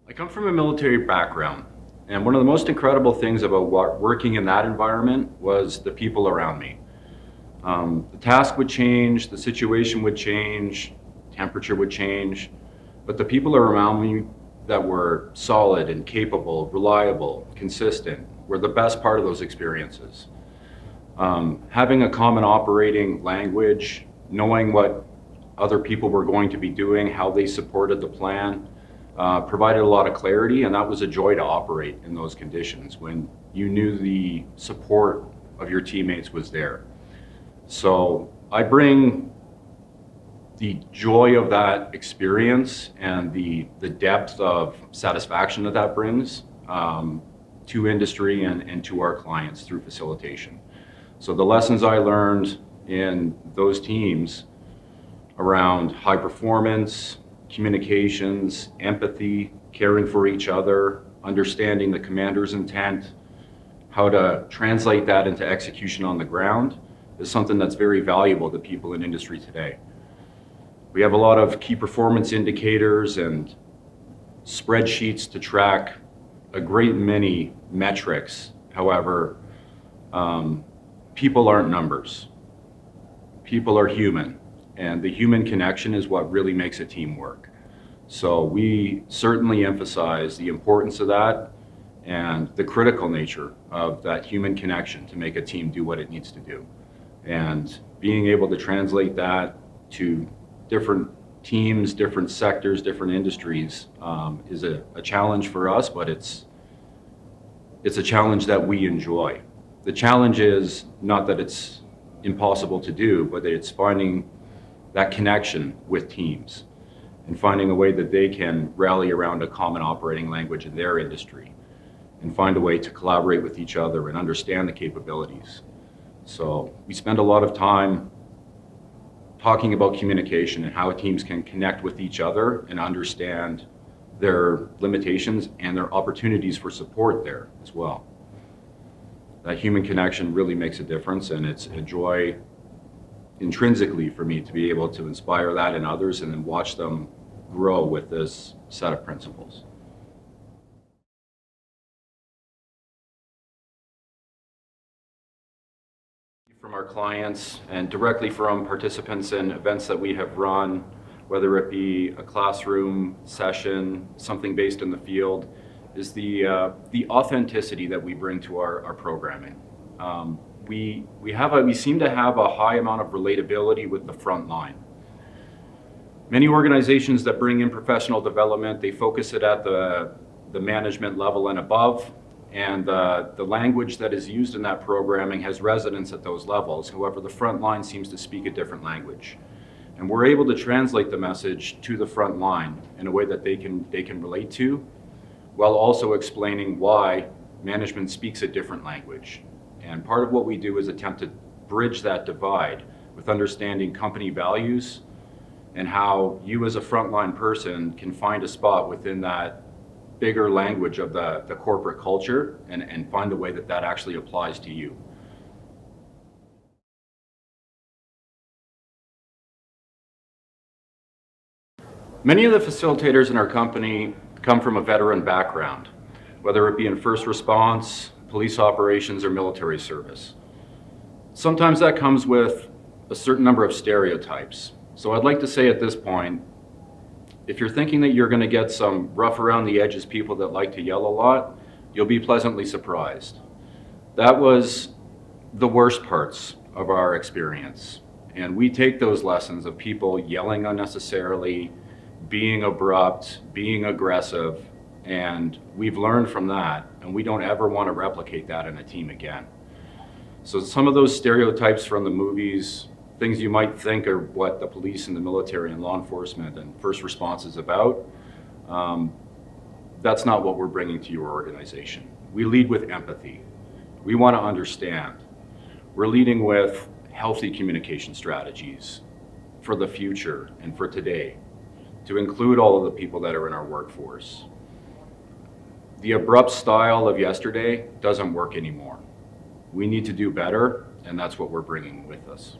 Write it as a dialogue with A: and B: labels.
A: I come from a military background, and one of the most incredible things about working in that environment was the people around me. The task would change, the situation would change, temperature would change, but the people around me that were solid and capable, reliable, consistent, were the best part of those experiences. Having a common operating language, knowing what other people were going to be doing, how they supported the plan, provided a lot of clarity, and that was a joy to operate in those conditions when you knew the support of your teammates was there. So I bring the joy of that experience and the depth of satisfaction that that brings to industry and to our clients through facilitation. So the lessons I learned in those teams around high performance, communications, empathy, caring for each other, understanding the commander's intent, how to translate that into execution on the ground is something that's very valuable to people in industry today. We have a lot of key performance indicators and spreadsheets to track a great many metrics. However, people aren't numbers. People are human, and the human connection is what really makes a team work. So we certainly emphasize the importance of that and the critical nature of that human connection to make a team do what it needs to do. And being able to translate that to different teams, different sectors, different industries is a challenge for us, but it's a challenge that we enjoy. The challenge is not that it's impossible to do, but that it's finding that connection with teams and finding a way that they can rally around a common operating language in their industry and find a way to collaborate with each other and understand the capabilities. So we spend a lot of time talking about communication and how teams can connect with each other and understand their limitations and their opportunities for support there as well. That human connection really makes a difference, and it's a joy intrinsically for me to be able to inspire that in others and then watch them grow with this set of principles. From our clients and directly from participants in events that we have run, whether it be a classroom session, something based in the field, is the authenticity that we bring to our programming. We seem to have a high amount of relatability with the front line. Many organizations that bring in professional development, they focus it at the management level and above, and the language that is used in that programming has resonance at those levels. However, the front line seems to speak a different language. And we're able to translate the message to the front line in a way that they can relate to, while also explaining why management speaks a different language. And part of what we do is attempt to bridge that divide with understanding company values and how you as a frontline person can find a spot within that bigger language of the corporate culture and find a way that that actually applies to you. Many of the facilitators in our company come from a veteran background, whether it be in first response, police operations, or military service. Sometimes that comes with a certain number of stereotypes. So I'd like to say at this point, if you're thinking that you're going to get some rough around the edges people that like to yell a lot, you'll be pleasantly surprised. That was the worst parts of our experience. And we take those lessons of people yelling unnecessarily, being abrupt, being aggressive, and we've learned from that, and we don't ever want to replicate that in a team again. So some of those stereotypes from the movies, things you might think are what the police and the military and law enforcement and first response is about, that's not what we're bringing to your organization. We lead with empathy. We want to understand. We're leading with healthy communication strategies for the future and for today, to include all of the people that are in our workforce. The abrupt style of yesterday doesn't work anymore. We need to do better, and that's what we're bringing with us.